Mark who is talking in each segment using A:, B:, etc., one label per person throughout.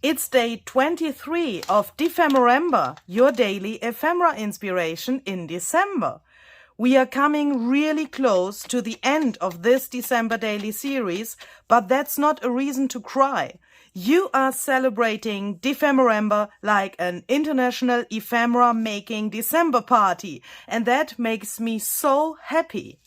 A: It's day 23 of DEPHEMEREMBER, your daily ephemera inspiration in December. We are coming really close to the end of this December daily series, but that's not a reason to cry. You are celebrating DEPHEMEREMBER like an international ephemera making December party, and that makes me so happy.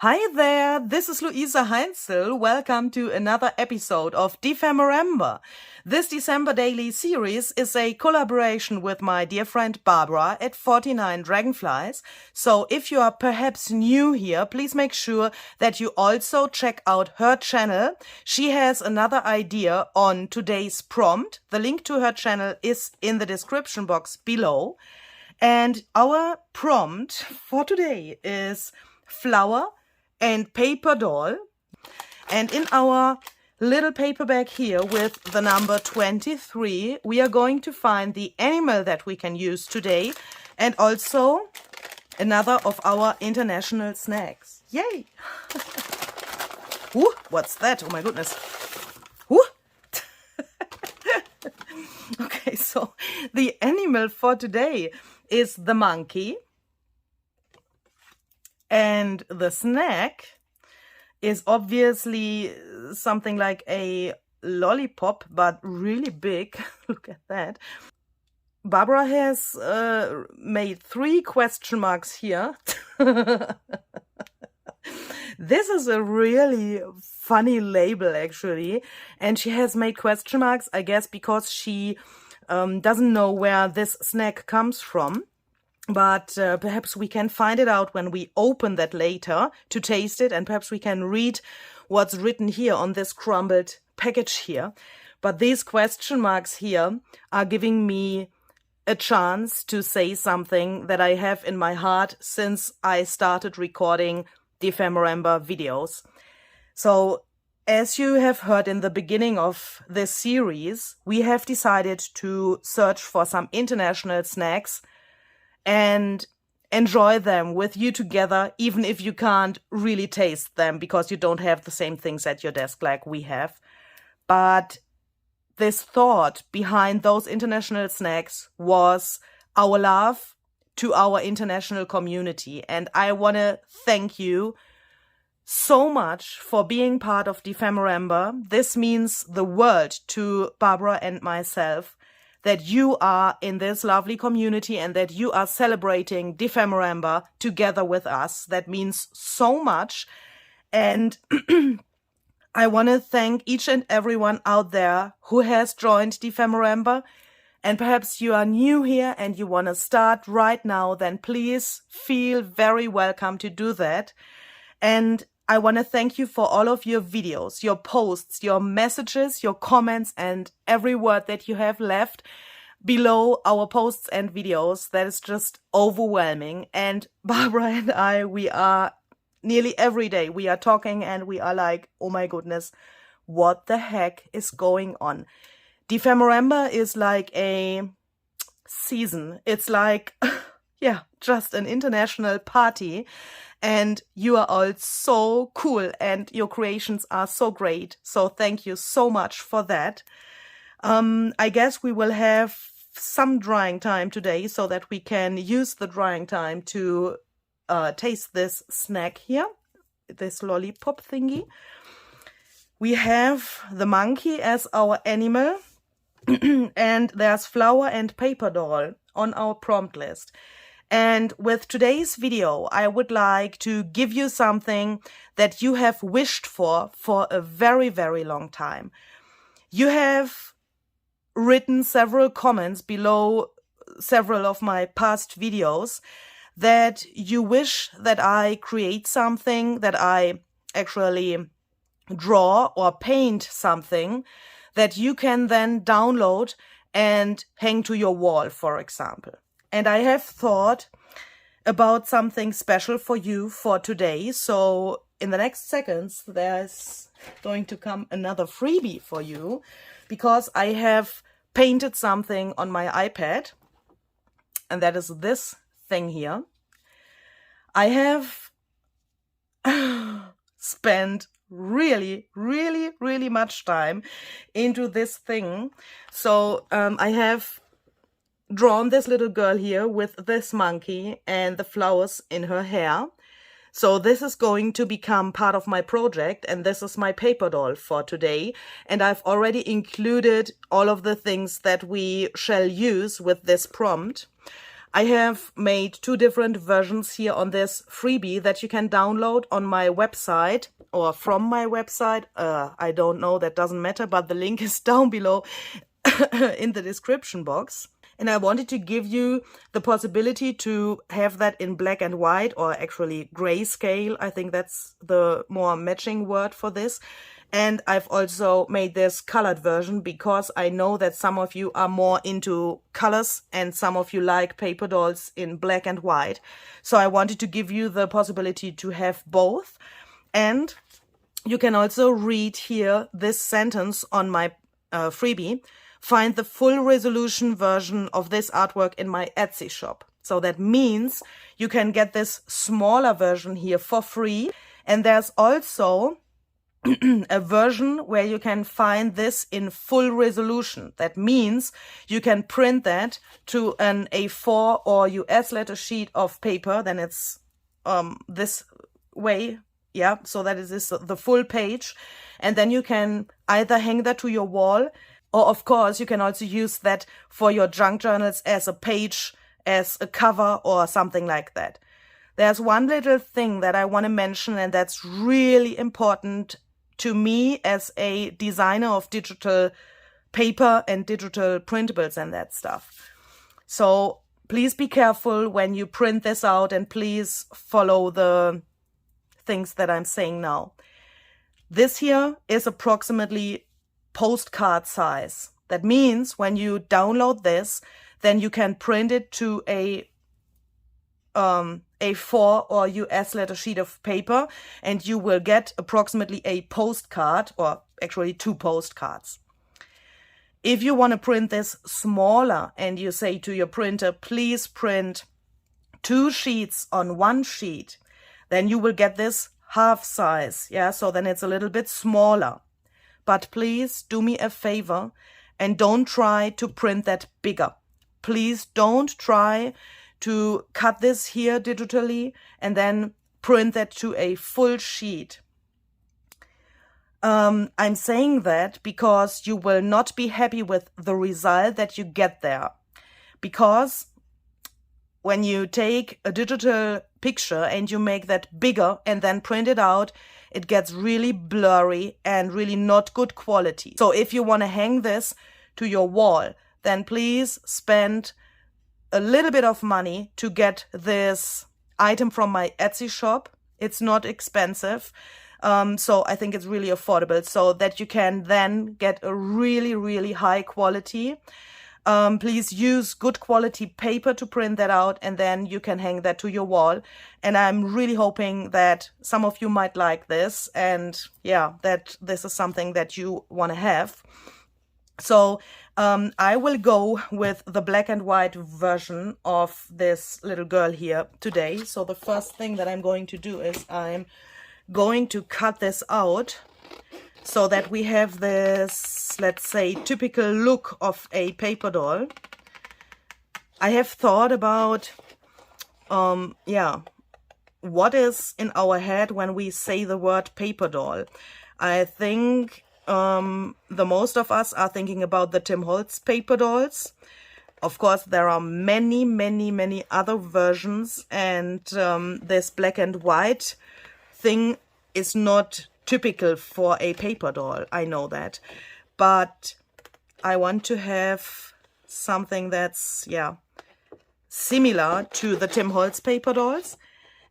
A: Hi there, this is Luisa Heinzel. Welcome to another episode of DEPHEMEREMBER. This December daily series is a collaboration with my dear friend Barbara at 49 Dragonflies. So if you are perhaps new here, please make sure that you also check out her channel. She has another idea on today's prompt. The link to her channel is in the description box below. And our prompt for today is flower and paper doll, and in our little paper bag here with the number 23 we are going to find the animal that we can use today and also another of our international snacks. Yay! Ooh, what's that? Oh my goodness. Ooh. Okay, so the animal for today is the monkey. And the snack is obviously something like a lollipop, but really big. Look at that. Barbara has made 3 question marks here. This is a really funny label, actually. And she has made question marks, I guess, because she doesn't know where this snack comes from. But perhaps we can find it out when we open that later to taste it, and perhaps we can read what's written here on this crumbled package here. But these question marks here are giving me a chance to say something that I have in my heart since I started recording DEPHEMEREMBER videos. So, as you have heard in the beginning of this series, we have decided to search for some international snacks and enjoy them with you together, even if you can't really taste them because you don't have the same things at your desk like we have. But this thought behind those international snacks was our love to our international community. And I want to thank you so much for being part of DEPHEMEREMBER. This means the world to Barbara and myself, that you are in this lovely community and that you are celebrating DEPHEMEREMBER together with us. That means so much. And I want to thank each and everyone out there who has joined DEPHEMEREMBER. And perhaps you are new here and you want to start right now, then please feel very welcome to do that. And I want to thank you for all of your videos, your posts, your messages, your comments, and every word that you have left below our posts and videos. That is just overwhelming. And Barbara and I, we are nearly every day, we are talking and we are like, oh my goodness, what the heck is going on? DEPHEMEREMBER is like a season. It's like, yeah, just an international party. And you are all so cool and your creations are so great. So thank you so much for that. I guess we will have some drying time today so that we can use the drying time to taste this snack here, this lollipop thingy. We have the monkey as our animal and there's flower and paper doll on our prompt list. And with today's video, I would like to give you something that you have wished for a very, very long time. You have written several comments below several of my past videos that you wish that I create something, that I actually draw or paint something that you can then download and hang to your wall, for example. And I have thought about something special for you for today. So in the next seconds, there's going to come another freebie for you because I have painted something on my iPad. And that is this thing here. I have spent really, really, really much time into this thing. So I have drawn this little girl here with this monkey and the flowers in her hair. So this is going to become part of my project, and this is my paper doll for today. And I've already included all of the things that we shall use with this prompt. I have made 2 different versions here on this freebie that you can download on my website or from my website. I don't know, that doesn't matter, but the link is down below in the description box. And I wanted to give you the possibility to have that in black and white, or actually grayscale. I think that's the more matching word for this. And I've also made this colored version because I know that some of you are more into colors and some of you like paper dolls in black and white. So I wanted to give you the possibility to have both. And you can also read here this sentence on my freebie. Find the full resolution version of this artwork in my Etsy shop. So that means you can get this smaller version here for free. And there's also a version where you can find this in full resolution. That means you can print that to an A4 or US letter sheet of paper. Then it's this way. Yeah, so that is the full page. And then you can either hang that to your wall, or of course, you can also use that for your junk journals as a page, as a cover or something like that. There's one little thing that I want to mention, and that's really important to me as a designer of digital paper and digital printables and that stuff. So please be careful when you print this out, and please follow the things that I'm saying now. This here is approximately postcard size. That means when you download this, then you can print it to a A4 or US letter sheet of paper, and you will get approximately a postcard, or actually 2 postcards. If you want to print this smaller and you say to your printer, please print 2 sheets on 1 sheet, then you will get this half size. Yeah, so then it's a little bit smaller. But please do me a favor and don't try to print that bigger. Please don't try to cut this here digitally and then print that to a full sheet. I'm saying that because you will not be happy with the result that you get there. Because when you take a digital picture and you make that bigger and then print it out, it gets really blurry and really not good quality. So if you want to hang this to your wall, then please spend a little bit of money to get this item from my Etsy shop. It's not expensive. So I think it's really affordable, so that you can then get a really, really high quality. Please use good quality paper to print that out, and then you can hang that to your wall. And I'm really hoping that some of you might like this, and yeah, that this is something that you want to have. So I will go with the black and white version of this little girl here today. So the first thing that I'm going to do is I'm going to cut this out, so that we have this, let's say, typical look of a paper doll. I have thought about, what is in our head when we say the word paper doll. I think the most of us are thinking about the Tim Holtz paper dolls. Of course, there are many, many, many other versions, and this black and white thing is not typical for a paper doll, I know that, but I want to have something that's, similar to the Tim Holtz paper dolls.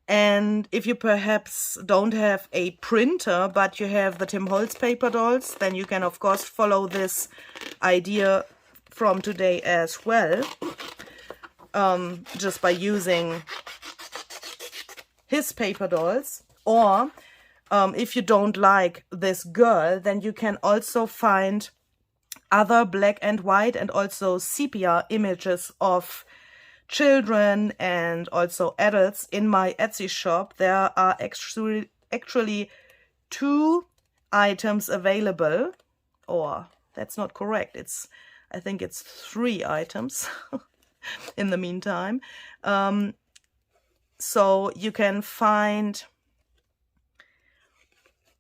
A: And if you perhaps don't have a printer, but you have the Tim Holtz paper dolls, then you can of course follow this idea from today as well, just by using his paper dolls. Or if you don't like this girl, then you can also find other black and white and also sepia images of children and also adults in my Etsy shop. There are actually 2 items available, or that's not correct. I think it's 3 items in the meantime. So you can find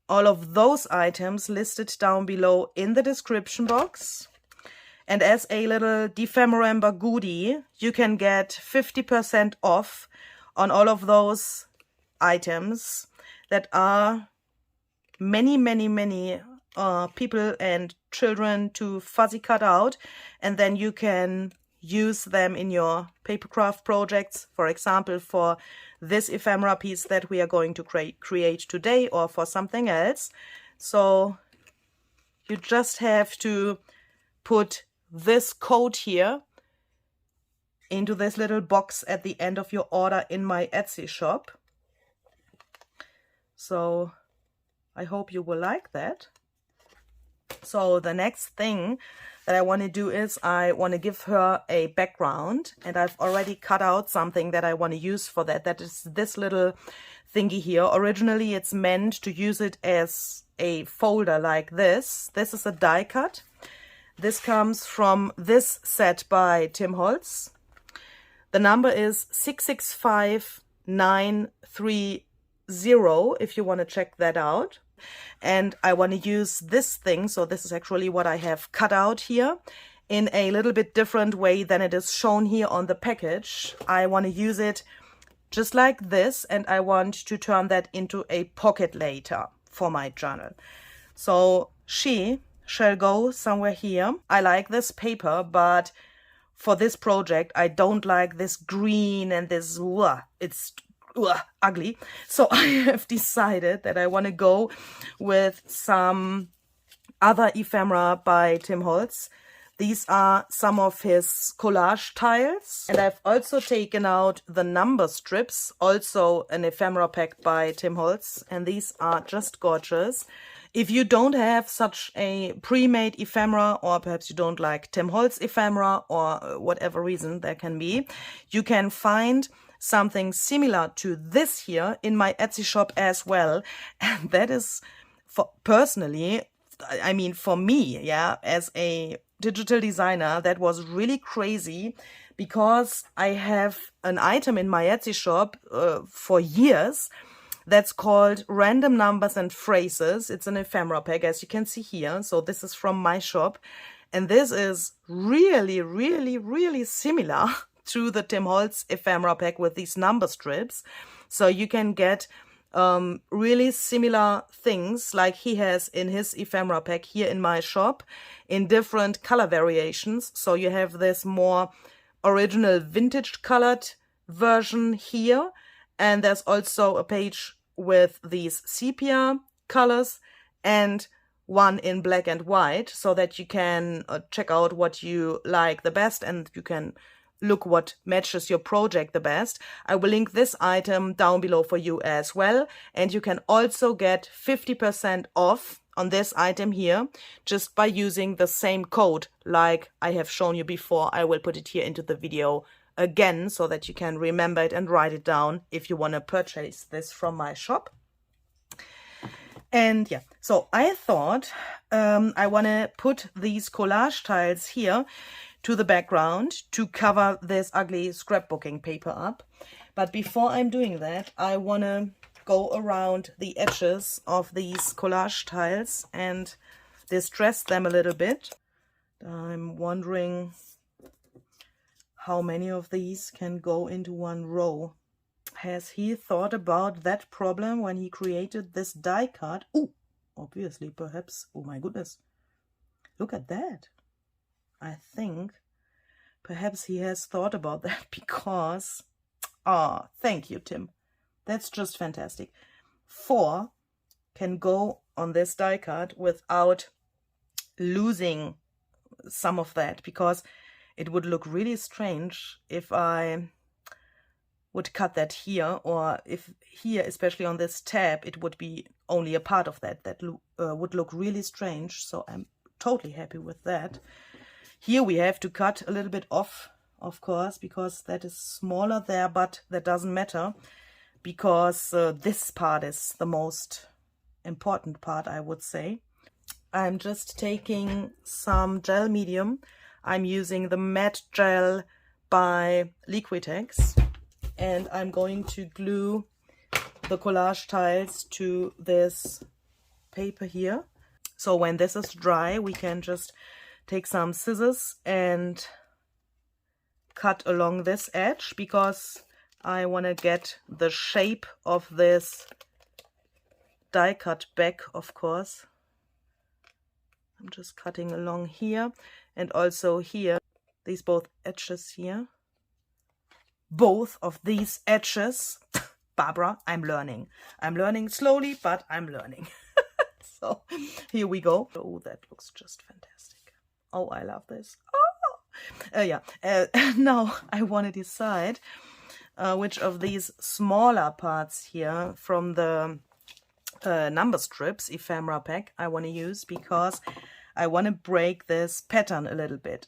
A: all of those items listed down below in the description box. And as a little DEPHEMEREMBER goodie, you can get 50% off on all of those items that are many people and children to fussy cut out, and then you can use them in your papercraft projects, for example, for this ephemera piece that we are going to create today, or for something else. So you just have to put this code here into this little box at the end of your order in my Etsy shop. So I hope you will like that. So the next thing that I want to do is I want to give her a background, and I've already cut out something that I want to use for that. That is this little thingy here. Originally it's meant to use it as a folder like this. This is a die cut. This comes from this set by Tim Holtz. The number is 665930 if you want to check that out. And I want to use this thing, so this is actually what I have cut out here, in a little bit different way than it is shown here on the package. I want to use it just like this, and I want to turn that into a pocket later for my journal. So she shall go somewhere here. I like this paper, but for this project I don't like this green and this it's ugly. So I have decided that I want to go with some other ephemera by Tim Holtz. These are some of his collage tiles, and I've also taken out the number strips, also an ephemera pack by Tim Holtz, and these are just gorgeous. If you don't have such a pre-made ephemera, or perhaps you don't like Tim Holtz ephemera, or whatever reason there can be, you can find something similar to this here in my Etsy shop as well. And that is, for personally, I mean for me, yeah, as a digital designer, that was really crazy, because I have an item in my Etsy shop for years that's called Random Numbers and Phrases. It's an ephemera pack, as you can see here. So this is from my shop, and this is really similar to the Tim Holtz ephemera pack with these number strips. So you can get really similar things like he has in his ephemera pack here in my shop, in different color variations. So you have this more original vintage colored version here, and there's also a page with these sepia colors and one in black and white, so that you can check out what you like the best, and you can look what matches your project the best. I will link this item down below for you as well, and you can also get 50% off on this item here just by using the same code like I have shown you before. I will put it here into the video again so that you can remember it and write it down if you want to purchase this from my shop. And yeah, so I thought I want to put these collage tiles here to the background to cover this ugly scrapbooking paper up. But before I'm doing that, I want to go around the edges of these collage tiles and distress them a little bit. I'm wondering how many of these can go into one row. Has he thought about that problem when he created this die cut? Oh, obviously, perhaps. Oh my goodness. Look at that. I think perhaps he has thought about that, because, thank you, Tim. That's just fantastic. 4 can go on this die cut without losing some of that, because it would look really strange if I would cut that here, or if here, especially on this tab, it would be only a part of that. That would look really strange, so I'm totally happy with that. Here we have to cut a little bit off, of course, because that is smaller there, but that doesn't matter, because this part is the most important part, I would say. I'm just taking some gel medium. I'm using the matte gel by Liquitex, and I'm going to glue the collage tiles to this paper here. So when this is dry, we can just take some scissors and cut along this edge, because I want to get the shape of this die cut back, of course. I'm just cutting along here and also here, these both edges here. Both of these edges. Barbara, I'm learning. I'm learning slowly, but I'm learning. So here we go. Oh, that looks just fantastic. Oh, I love this. Oh, yeah. Now I want to decide which of these smaller parts here from the number strips ephemera pack I want to use, because I want to break this pattern a little bit.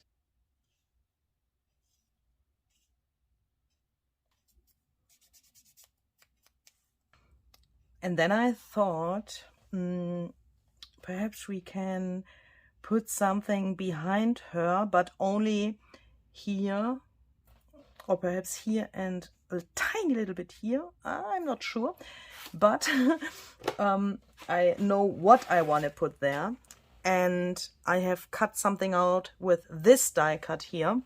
A: And then I thought, perhaps we can put something behind her, but only here, or perhaps here and a tiny little bit here. I'm not sure, but I know what I want to put there. And I have cut something out with this die cut here.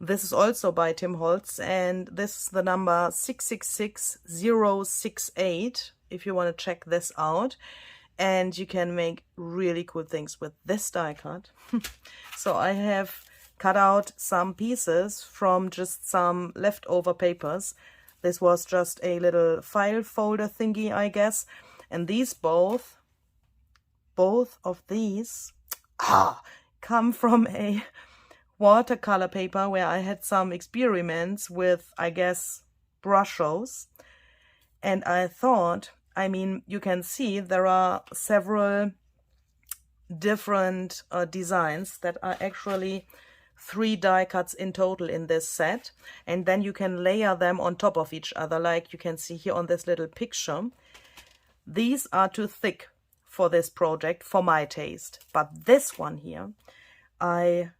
A: This is also by Tim Holtz, and this is the number 666068 if you want to check this out. And you can make really cool things with this die cut. So I have cut out some pieces from just some leftover papers. This was just a little file folder thingy, I guess. And these both of these come from a watercolor paper where I had some experiments with, I guess, brushes. And I thought, I mean, you can see there are several different designs that are actually 3 die cuts in total in this set. And then you can layer them on top of each other, like you can see here on this little picture. These are too thick for this project, for my taste. But this one here, I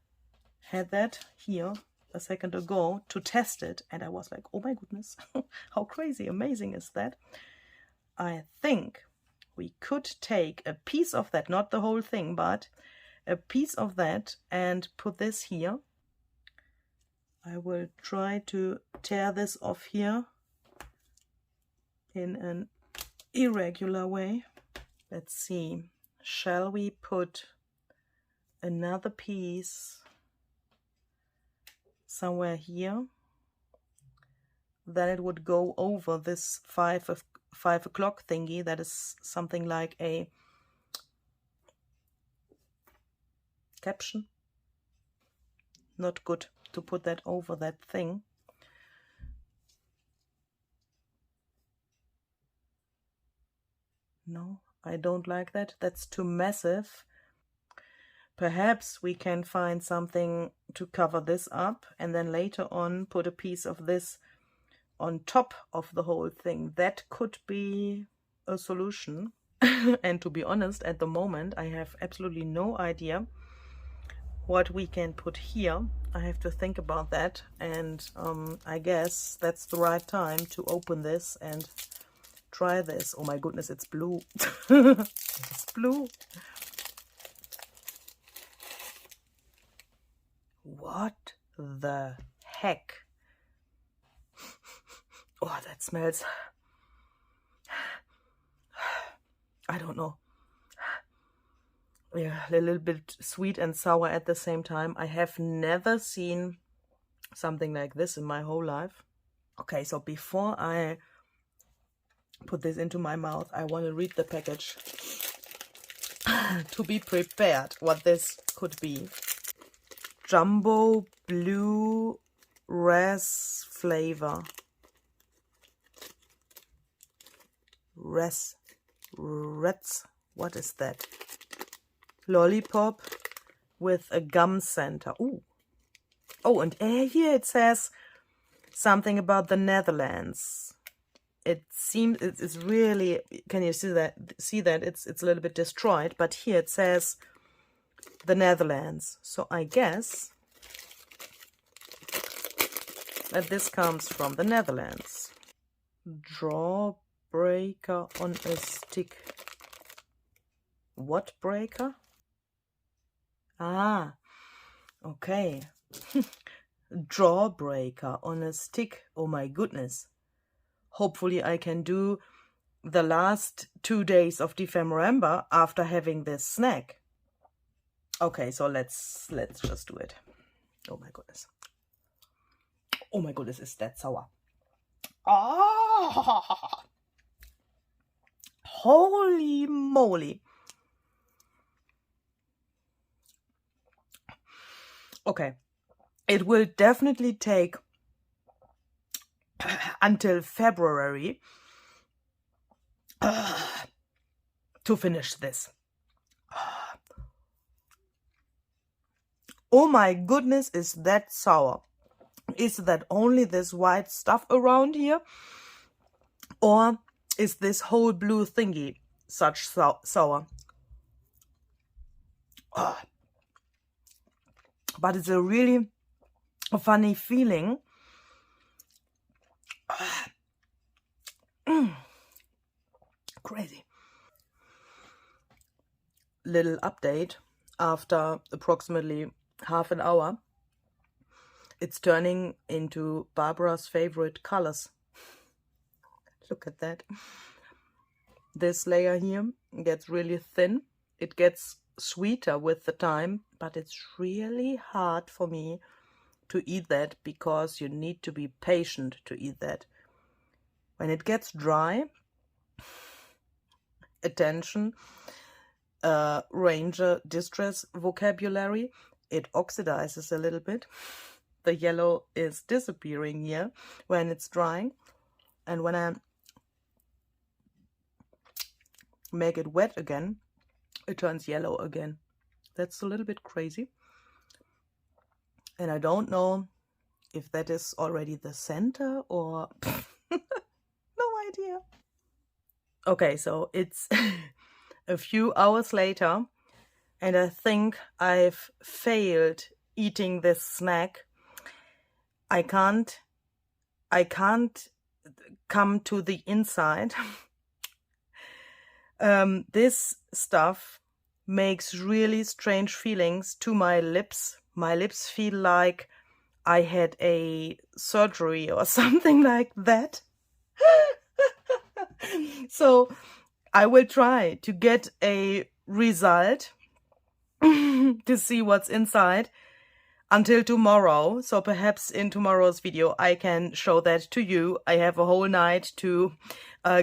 A: had that here a second ago to test it, and I was like, oh my goodness, how crazy amazing is that? I think we could take a piece of that, not the whole thing, but a piece of that, and put this here. I will try to tear this off here in an irregular way. Let's see, shall we put another piece somewhere here? Then it would go over this 5 o'clock thingy. That is something like a caption. Not good to put that over that thing. No, I don't like that. That's too massive. Perhaps we can find something to cover this up, and then later on put a piece of this on top of the whole thing. That could be a solution. And to be honest, at the moment I have absolutely no idea what we can put here. I have to think about that, and I guess that's the right time to open this and try this. Oh my goodness, it's blue. It's blue. What the heck? Oh, that smells, I don't know. Yeah, a little bit sweet and sour at the same time. I have never seen something like this in my whole life. Okay, so before I put this into my mouth, I want to read the package to be prepared what this could be. Jumbo blue ras flavor. Rats, what is that? Lollipop with a gum center. Ooh. Oh, and here it says something about the Netherlands. it seems it's really, can you see that? It's a little bit destroyed, but here it says the Netherlands. So I guess that this comes from the Netherlands. Drawbreaker on a stick. What breaker? Ah, okay. Drawbreaker on a stick. Oh my goodness. Hopefully I can do the last 2 days of DEPHEMEREMBER after having this snack. Okay, so let's just do it. Oh my goodness. Oh my goodness, is that sour. Ah! Holy moly. Okay, it will definitely take until February to finish this. Oh my goodness, is that sour. Is that only this white stuff around here? Or is this whole blue thingy such sour? Oh. But it's a really funny feeling. Crazy. Little update. After approximately half an hour, it's turning into Barbara's favorite colors. Look at that. This layer here gets really thin. It gets sweeter with the time, but it's really hard for me to eat that because you need to be patient to eat that. When it gets dry, attention, Ranger distress vocabulary, it oxidizes a little bit. The yellow is disappearing here when it's drying, and when I make it wet again, it turns yellow again. That's a little bit crazy, and I don't know if that is already the center or no idea. Okay, so it's a few hours later, and I think I've failed eating this snack. I can't come to the inside. This stuff makes really strange feelings to my lips. My lips feel like I had a surgery or something like that. So I will try to get a result to see what's inside until tomorrow. So perhaps in tomorrow's video I can show that to you. I have a whole night to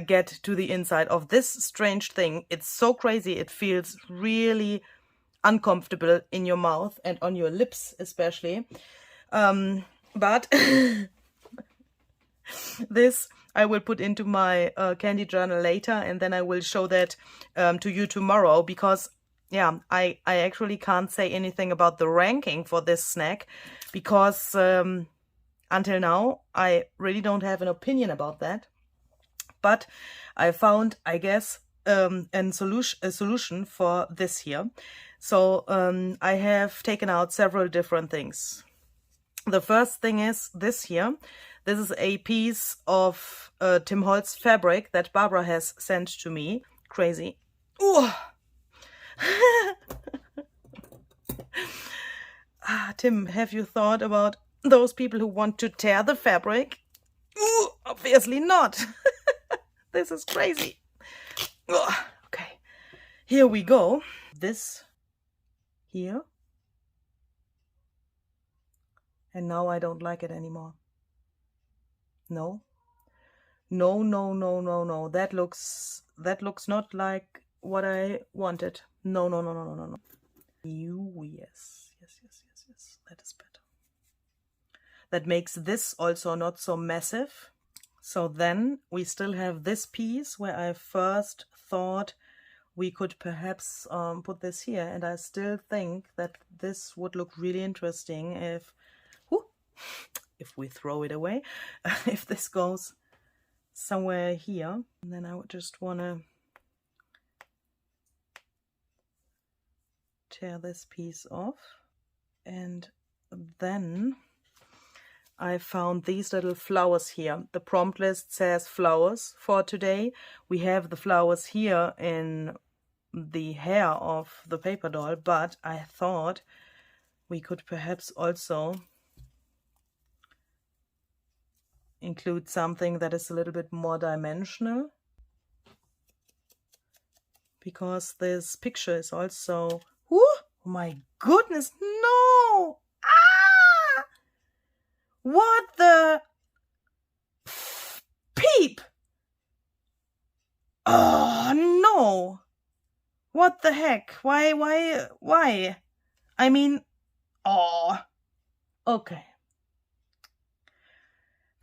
A: get to the inside of this strange thing. It's so crazy. It feels really uncomfortable in your mouth and on your lips especially. But this I will put into my candy journal later, and then I will show that to you tomorrow, because yeah, I actually can't say anything about the ranking for this snack, because until now I really don't have an opinion about that. But I found, I guess, a solution for this here. So I have taken out several different things. The first thing is this here. This is a piece of Tim Holtz fabric that Barbara has sent to me. Crazy. Ooh. Tim, have you thought about those people who want to tear the fabric? Ooh, obviously not. This is crazy. Ooh, okay, here we go. This here. And now I don't like it anymore. No. No, no, no, no, no. That looks not like what I wanted. No, no, no, no, no, no, no. Yes. That is better. That makes this also not so massive. So then we still have this piece where I first thought we could perhaps put this here, and I still think that this would look really interesting if we throw it away, if this goes somewhere here. And then I would just want to tear this piece off. And then I found these little flowers here. The prompt list says flowers for today. We have the flowers here in the hair of the paper doll, but I thought we could perhaps also include something that is a little bit more dimensional, because this picture is also, oh my goodness, no! Ah! What the peep? Oh no! What the heck? Why? I mean, oh, okay.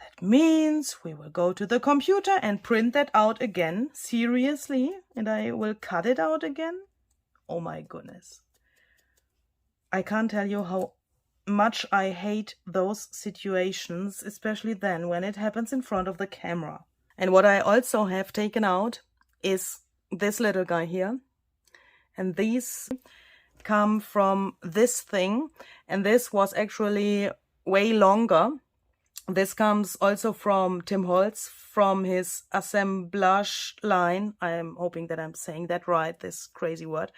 A: That means we will go to the computer and print that out again. Seriously? And I will cut it out again? Oh my goodness. I can't tell you how much I hate those situations, especially then when it happens in front of the camera. And what I also have taken out is this little guy here. And these come from this thing. And this was actually way longer. This comes also from Tim Holtz, from his assemblage line. I'm hoping that I'm saying that right, this crazy word.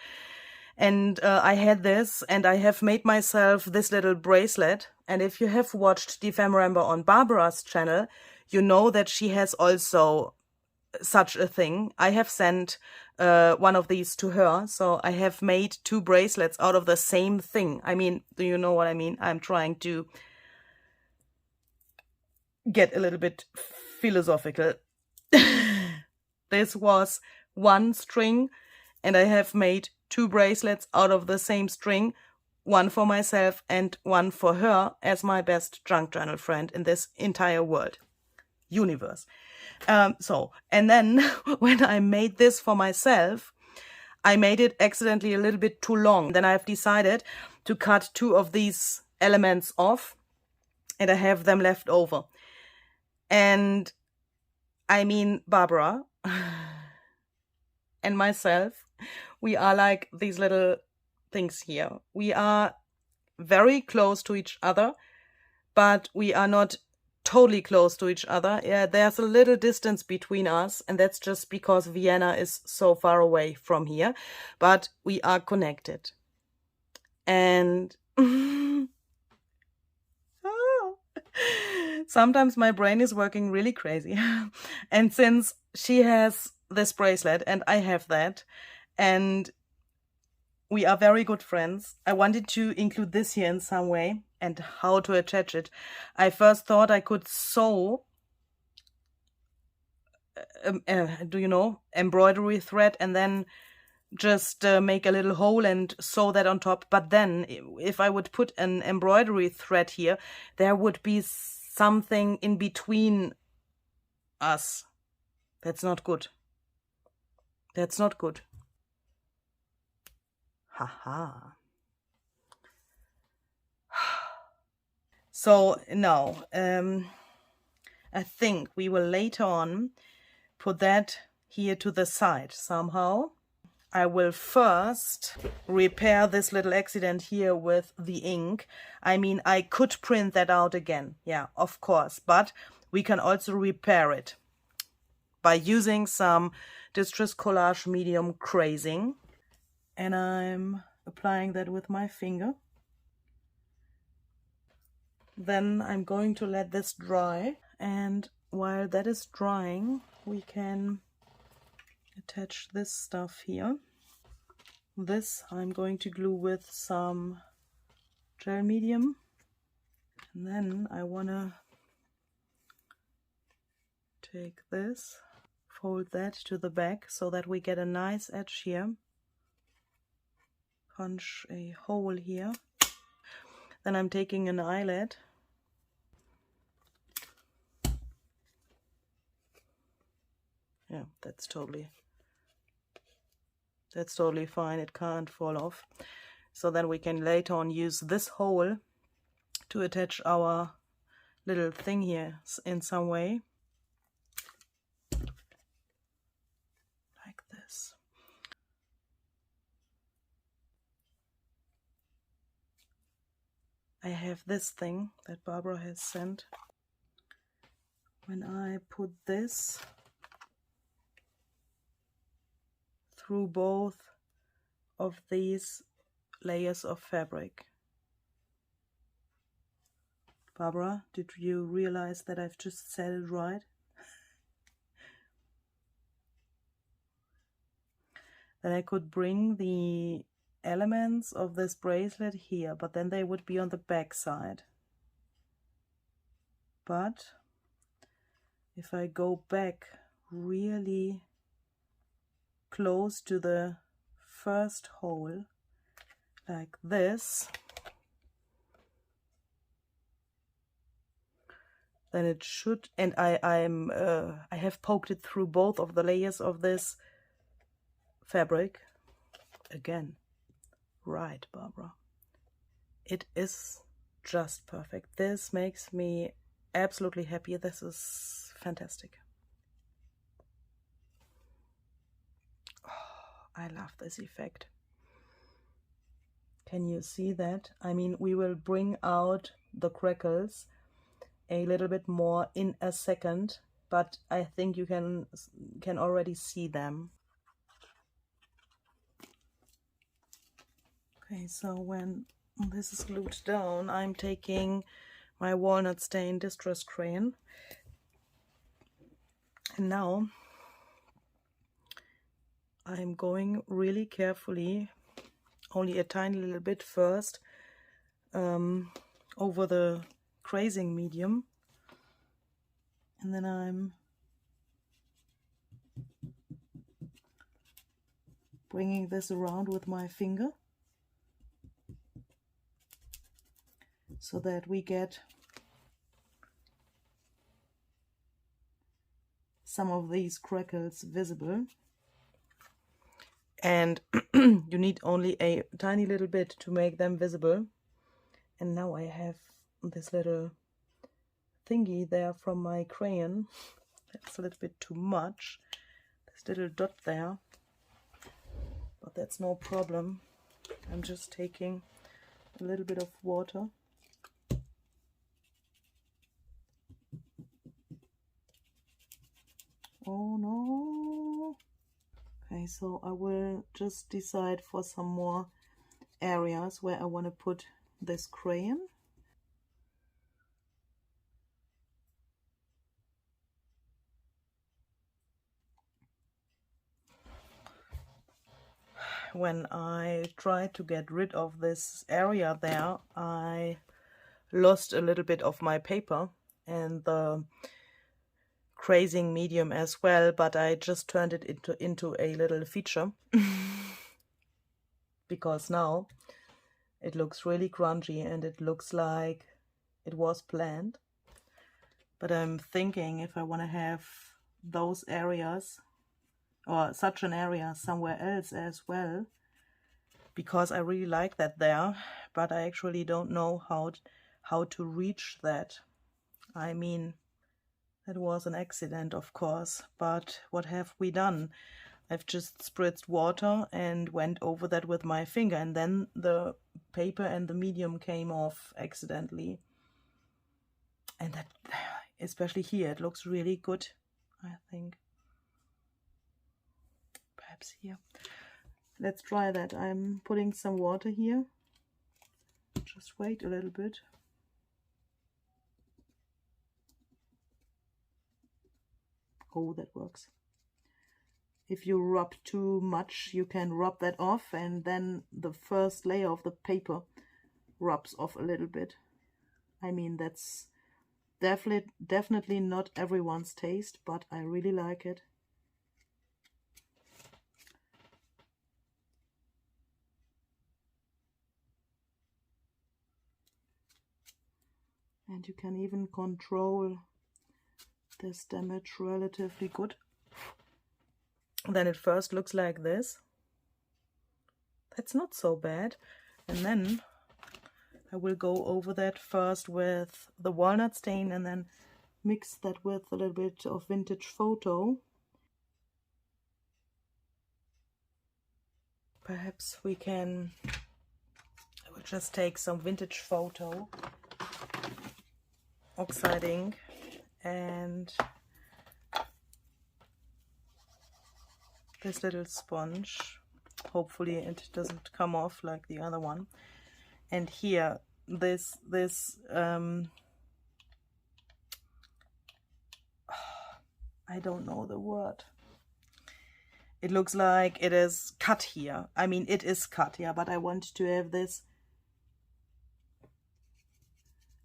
A: And I had this, and I have made myself this little bracelet. And if you have watched DEPHEMEREMBER on Barbara's channel, you know that she has also such a thing. I have sent one of these to her, so I have made 2 bracelets out of the same thing. I mean, do you know what I mean? I'm trying to get a little bit philosophical. This was 1 string, and I have made 2 bracelets out of the same string, one for myself and one for her as my best junk journal friend in this entire world, universe. And then when I made this for myself, I made it accidentally a little bit too long. Then I've decided to cut 2 of these elements off, and I have them left over. And I mean, Barbara and myself, we are like these little things here. We are very close to each other, but we are not totally close to each other. Yeah, there's a little distance between us, and that's just because Vienna is so far away from here, but we are connected. And sometimes my brain is working really crazy. And since she has this bracelet and I have that, and we are very good friends, I wanted to include this here in some way. And how to attach it. I first thought I could sew, do you know, embroidery thread, and then just make a little hole and sew that on top. But then if I would put an embroidery thread here, there would be something in between us. That's not good. That's not good. Haha. So now, I think we will later on put that here to the side somehow. I will first repair this little accident here with the ink. I mean, I could print that out again. Yeah, of course. But we can also repair it by using some Distress Collage medium crazing. And I'm applying that with my finger. Then I'm going to let this dry, and while that is drying, we can attach this stuff here. This I'm going to glue with some gel medium, and then I want to take this, fold that to the back so that we get a nice edge here, punch a hole here. Then I'm taking an eyelet yeah, that's totally fine. It can't fall off. So then we can later on use this hole to attach our little thing here in some way. I have this thing that Barbara has sent. When I put this through both of these layers of fabric. Barbara, did you realize that I've just said it right? Then I could bring the elements of this bracelet here, but then they would be on the back side. But if I go back really close to the first hole, like this, then it should, and I have poked it through both of the layers of this fabric. Again, right, Barbara. It is just perfect. This makes me absolutely happy. This is fantastic. Oh, I love this effect. Can you see that? I mean, we will bring out the crackles a little bit more in a second, but I think you can already see them. Okay, so when this is glued down, I'm taking my walnut stain distress crayon, and now I'm going really carefully, only a tiny little bit first, over the crazing medium, and then I'm bringing this around with my finger so that we get some of these crackles visible. And you need only a tiny little bit to make them visible. And now I have this little thingy there from my crayon. That's a little bit too much, this little dot there, but that's no problem. I'm just taking a little bit of water. Oh no. Okay, so I will just decide for some more areas where I want to put this crayon. When I tried to get rid of this area there, I lost a little bit of my paper and the crazing medium as well, but I just turned it into a little feature because now it looks really grungy and it looks like it was planned. But I'm thinking if I want to have those areas or such an area somewhere else as well, because I really like that there, but I actually don't know how to reach that. I mean, that was an accident, of course, but what have we done? I've just spritzed water and went over that with my finger, and then the paper and the medium came off accidentally. And that, especially here, it looks really good, I think. Perhaps here. Let's try that. I'm putting some water here. Just wait a little bit. Oh, that works. If you rub too much, you can rub that off, and then the first layer of the paper rubs off a little bit. I mean, that's definitely not everyone's taste, but I really like it. And you can even control this damage relatively good. Then it first looks like this. That's not so bad. And then I will go over that first with the walnut stain and then mix that with a little bit of vintage photo. Perhaps we can, I will could just take some vintage photo, oxide ink, and this little sponge. Hopefully it doesn't come off like the other one. And here, this I don't know the word. It looks like it is cut here. I mean, it is cut, yeah, but I want to have this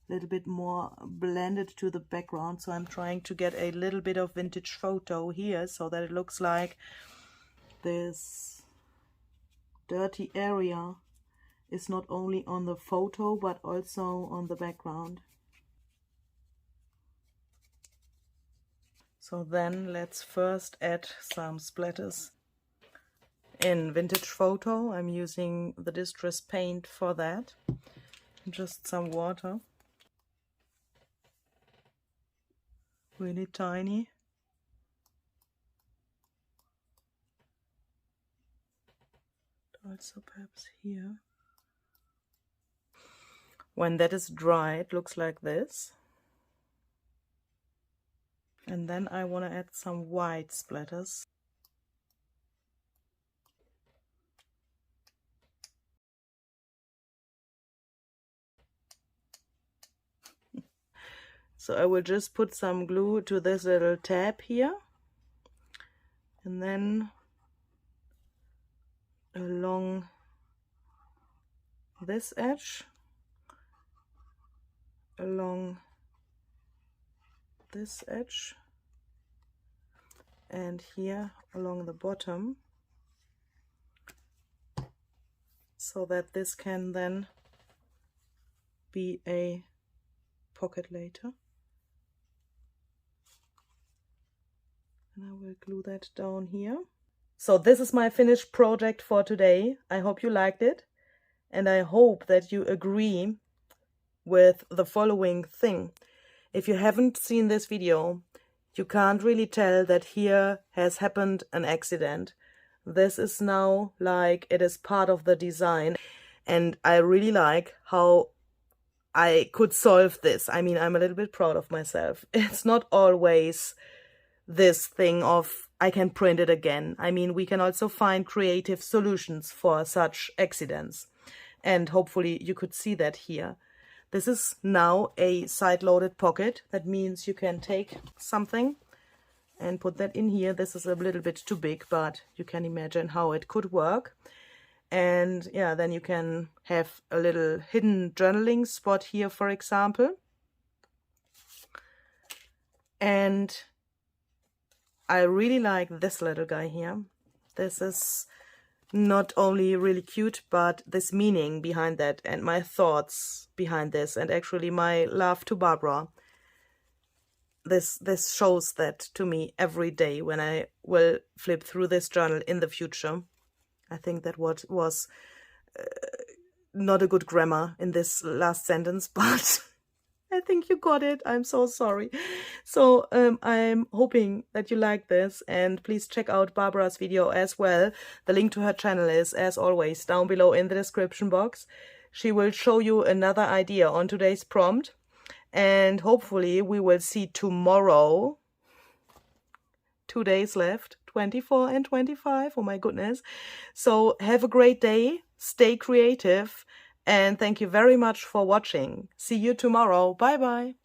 A: little bit more blended to the background. So I'm trying to get a little bit of vintage photo here so that it looks like this dirty area is not only on the photo but also on the background. So then let's first add some splatters. In vintage photo, I'm using the distress paint for that. Just some water. Really tiny. Also perhaps here. When that is dry, it looks like this. And then I want to add some white splatters. So I will just put some glue to this little tab here. And then along this edge, along this edge, and here along the bottom, so that this can then be a pocket later. And I will glue that down here. So this is my finished project for today. I hope you liked it, and I hope that you agree with the following thing. If you haven't seen this video, you can't really tell that here has happened an accident. This is now like it is part of the design, and I really like how I could solve this. I mean, I'm a little bit proud of myself. It's not always this thing of I can print it again. I mean, we can also find creative solutions for such accidents. And hopefully you could see that here. This is now a side-loaded pocket. That means you can take something and put that in here. This is a little bit too big, but you can imagine how it could work. And yeah, then you can have a little hidden journaling spot here, for example. And I really like this little guy here. This is not only really cute, but this meaning behind that and my thoughts behind this, and actually my love to Barbara. This shows that to me every day when I will flip through this journal in the future. I think that what was not a good grammar in this last sentence, but I think you got it. I'm so sorry. So I'm hoping that you like this, and please check out Barbara's video as well. The link to her channel is, as always, down below in the description box. She will show you another idea on today's prompt, and hopefully we will see tomorrow. 2 days left, 24 and 25. Oh my goodness. So have a great day. Stay creative. And thank you very much for watching. See you tomorrow. Bye bye.